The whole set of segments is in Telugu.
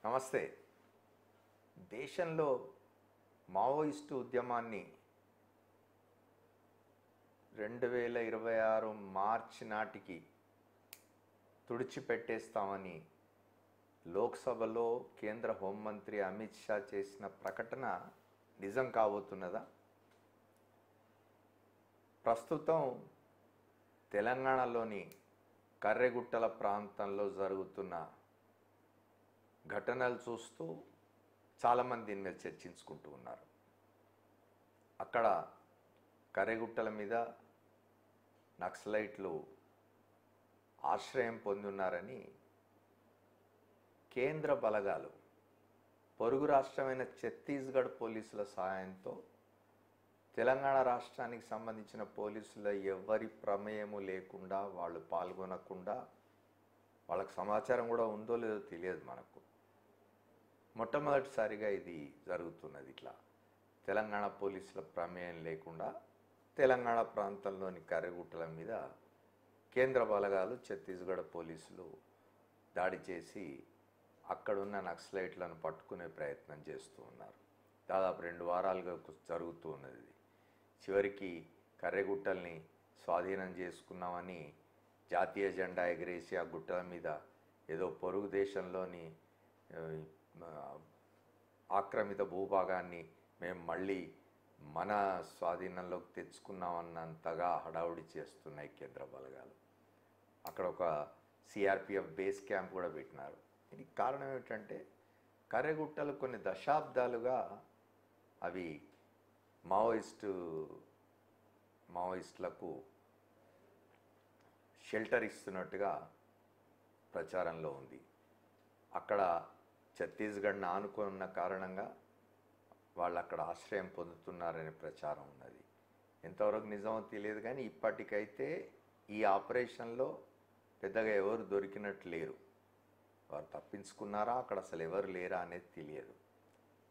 నమస్తే. దేశంలో మావోయిస్టు ఉద్యమాన్ని 2026 మార్చి నాటికి తుడిచిపెట్టేస్తామని లోక్సభలో కేంద్ర హోంమంత్రి అమిత్ షా చేసిన ప్రకటన నిజం కాబోతున్నదా? ప్రస్తుతం తెలంగాణలోని కర్రెగుట్టల ప్రాంతంలో జరుగుతున్న ఘటనలు చూస్తూ చాలామంది దీని మీద చర్చించుకుంటూ ఉన్నారు. అక్కడ కర్రెగుట్టల మీద నక్సలైట్లు ఆశ్రయం పొంది ఉన్నారని కేంద్ర బలగాలు పొరుగు రాష్ట్రమైన ఛత్తీస్గఢ్ పోలీసుల సహాయంతో తెలంగాణ రాష్ట్రానికి సంబంధించిన పోలీసుల ఎవరి ప్రమేయము లేకుండా వాళ్ళు పాల్గొనకుండా, వాళ్ళకి సమాచారం కూడా ఉందో లేదో తెలియదు మనకు. మొట్టమొదటిసారిగా ఇది జరుగుతున్నది. ఇట్లా తెలంగాణ పోలీసుల ప్రమేయం లేకుండా తెలంగాణ ప్రాంతంలోని కర్రెగుట్టల మీద కేంద్ర బలగాలు ఛత్తీస్గఢ్ పోలీసులు దాడి చేసి అక్కడున్న నక్సలైట్లను పట్టుకునే ప్రయత్నం చేస్తూ ఉన్నారు. దాదాపు 2 వారాలుగా జరుగుతూ ఉన్నది. చివరికి కర్రెగుట్టల్ని స్వాధీనం చేసుకున్నామని జాతీయ జెండా ఎగరేసి ఆ గుట్టల మీద ఏదో పొరుగు దేశంలోని ఆక్రమిత భూభాగాన్ని మేము మళ్ళీ మన స్వాధీనంలోకి తెచ్చుకున్నామన్నంతగా హడావుడి చేస్తున్నాయి కేంద్ర బలగాలు. అక్కడ ఒక సిఆర్పిఎఫ్ బేస్ క్యాంప్ కూడా పెట్టినారు. దీనికి కారణం ఏమిటంటే కర్రెగుట్టలు కొన్ని దశాబ్దాలుగా అవి మావోయిస్టులకు షెల్టర్ ఇస్తున్నట్టుగా ప్రచారంలో ఉంది. అక్కడ ఛత్తీస్గఢ్ని ఆనుకున్న కారణంగా వాళ్ళు అక్కడ ఆశ్రయం పొందుతున్నారనే ప్రచారం ఉన్నది. ఎంతవరకు నిజమో తెలియదు, కానీ ఇప్పటికైతే ఈ ఆపరేషన్లో పెద్దగా ఎవరు దొరికినట్టు లేరు. వారు తప్పించుకున్నారా, అక్కడ అసలు ఎవరు లేరా అనేది తెలియదు.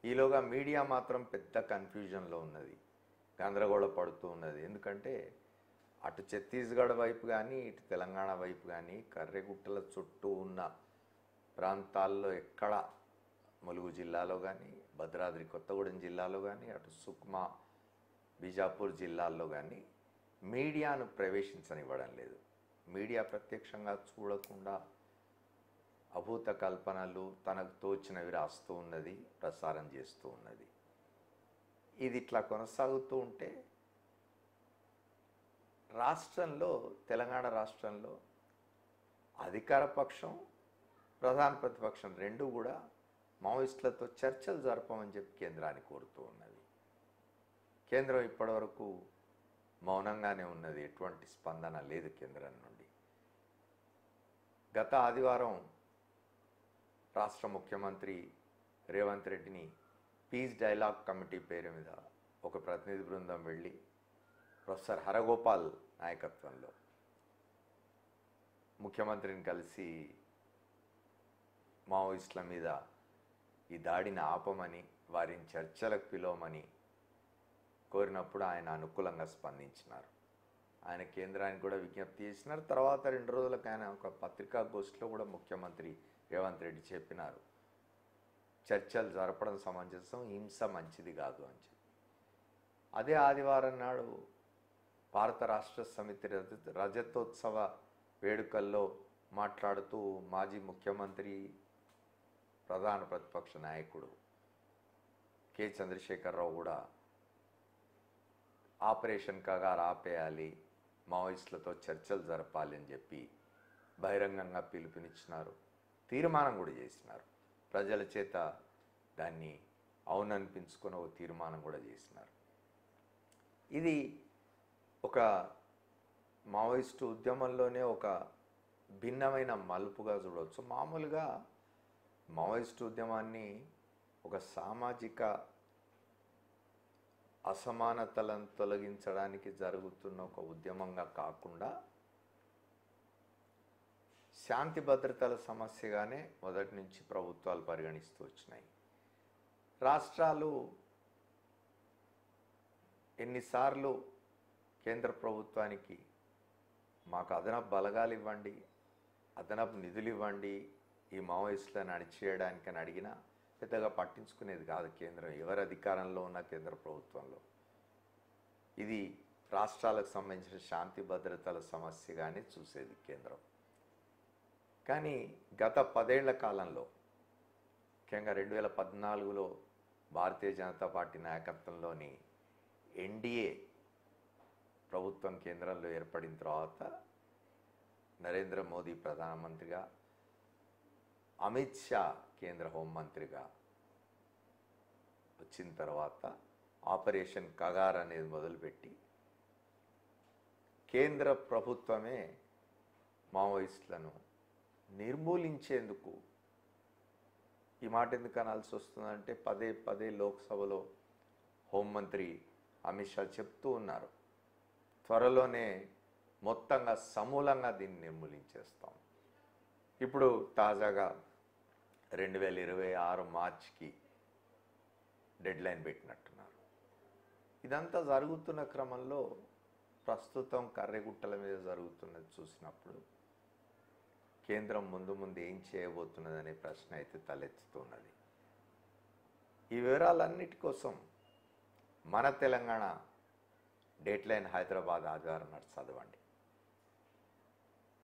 ఈలోగా మీడియా మాత్రం పెద్ద కన్ఫ్యూజన్లో ఉన్నది, గందరగోళ పడుతూ ఉన్నది. ఎందుకంటే అటు ఛత్తీస్గఢ్ వైపు కానీ ఇటు తెలంగాణ వైపు కానీ కర్రెగుట్టల చుట్టూ ఉన్న ప్రాంతాల్లో ఎక్కడ ములుగు జిల్లాలో కానీ భద్రాద్రి కొత్తగూడెం జిల్లాలో కానీ అటు సుక్మా బీజాపూర్ జిల్లాల్లో కానీ మీడియాను ప్రవేశించనివ్వడం లేదు. మీడియా ప్రత్యక్షంగా చూడకుండా అభూత కల్పనలు తనకు తోచినవి రాస్తూ ఉన్నది, ప్రసారం చేస్తూ ఉన్నది. ఇది ఇట్లా కొనసాగుతూ ఉంటే రాష్ట్రంలో, తెలంగాణ రాష్ట్రంలో అధికార పక్షం, ప్రధాన ప్రతిపక్షం రెండూ కూడా మావోయిస్టులతో చర్చలు జరపమని చెప్పి కేంద్రాన్ని కోరుతూ ఉన్నది. కేంద్రం ఇప్పటివరకు మౌనంగానే ఉన్నది, ఎటువంటి స్పందన లేదు కేంద్రం నుండి. గత ఆదివారం రాష్ట్ర ముఖ్యమంత్రి రేవంత్ రెడ్డిని పీస్ డైలాగ్ కమిటీ పేరు మీద ఒక ప్రతినిధి బృందం వెళ్ళి ప్రొఫెసర్ హరగోపాల్ నాయకత్వంలో ముఖ్యమంత్రిని కలిసి మావోయిస్టుల మీద ఈ దాడిని ఆపమని, వారిని చర్చలకు పిలవమని కోరినప్పుడు ఆయన అనుకూలంగా స్పందించినారు. ఆయన కేంద్రానికి కూడా విజ్ఞప్తి చేసినారు. తర్వాత 2 రోజులకు ఆయన ఒక పత్రికాగోష్ఠిలో కూడా ముఖ్యమంత్రి రేవంత్ రెడ్డి చెప్పినారు, చర్చలు జరపడం సమంజసం, హింస మంచిది కాదు అని చెప్పి. అదే ఆదివారం నాడు భారత రాష్ట్ర సమితి రజతోత్సవ వేడుకల్లో మాట్లాడుతూ మాజీ ముఖ్యమంత్రి, ప్రధాన ప్రతిపక్ష నాయకుడు కె చంద్రశేఖరరావు కూడా ఆపరేషన్ కగారు ఆపేయాలి, మావోయిస్టులతో చర్చలు జరపాలి అని చెప్పి బహిరంగంగా పిలుపునిచ్చినారు. తీర్మానం కూడా చేసినారు. ప్రజల చేత దాన్ని అవుననిపించుకొని ఒక తీర్మానం కూడా చేసినారు. ఇది ఒక మావోయిస్టు ఉద్యమంలోనే ఒక భిన్నమైన మలుపుగా చూడవచ్చు. మామూలుగా మావోయిస్టు ఉద్యమాన్ని ఒక సామాజిక అసమానతలను తొలగించడానికి జరుగుతున్న ఒక ఉద్యమంగా కాకుండా శాంతి భద్రతల సమస్యగానే మొదటి నుంచి ప్రభుత్వాలు పరిగణిస్తూ వచ్చినాయి. రాష్ట్రాలు ఎన్నిసార్లు కేంద్ర ప్రభుత్వానికి మాకు అదనపు బలగాలు ఇవ్వండి, అదనపు నిధులు ఇవ్వండి, ఈ మావోయిస్టులను అణిచేయడానికని అడిగినా పెద్దగా పట్టించుకునేది కాదు కేంద్రం, ఎవరు అధికారంలో ఉన్న కేంద్ర ప్రభుత్వంలో. ఇది రాష్ట్రాలకు సంబంధించిన శాంతి భద్రతల సమస్యగానే చూసేది కేంద్రం. కానీ గత 10 ఏళ్ల కాలంలో, ముఖ్యంగా 2014లో భారతీయ జనతా పార్టీ నాయకత్వంలోని ఎన్డీఏ ప్రభుత్వం కేంద్రంలో ఏర్పడిన తర్వాత, నరేంద్ర మోదీ ప్రధానమంత్రిగా, అమిత్ షా కేంద్ర హోంమంత్రిగా వచ్చిన తర్వాత ఆపరేషన్ కగార్ అనేది మొదలుపెట్టి కేంద్ర ప్రభుత్వమే మావోయిస్టులను నిర్మూలించేందుకు, ఈ మాట ఎందుకు అనాల్సి వస్తుందంటే పదే పదే లోక్సభలో హోంమంత్రి అమిత్ షా చెప్తూ ఉన్నారు, త్వరలోనే మొత్తంగా సమూలంగా దీన్ని నిర్మూలించేస్తాం. ఇప్పుడు తాజాగా 2026 మార్చికి డెడ్లైన్ పెట్టినట్టున్నారు. ఇదంతా జరుగుతున్న క్రమంలో ప్రస్తుతం కర్రెగుట్టల మీద జరుగుతున్నది చూసినప్పుడు కేంద్రం ముందు ముందు ఏం చేయబోతున్నదనే ప్రశ్న అయితే తలెత్తుతున్నది. ఈ వివరాలన్నిటి కోసం మన తెలంగాణ డేట్లైన్ హైదరాబాద్ ఆదివారం నాడు చదవండి.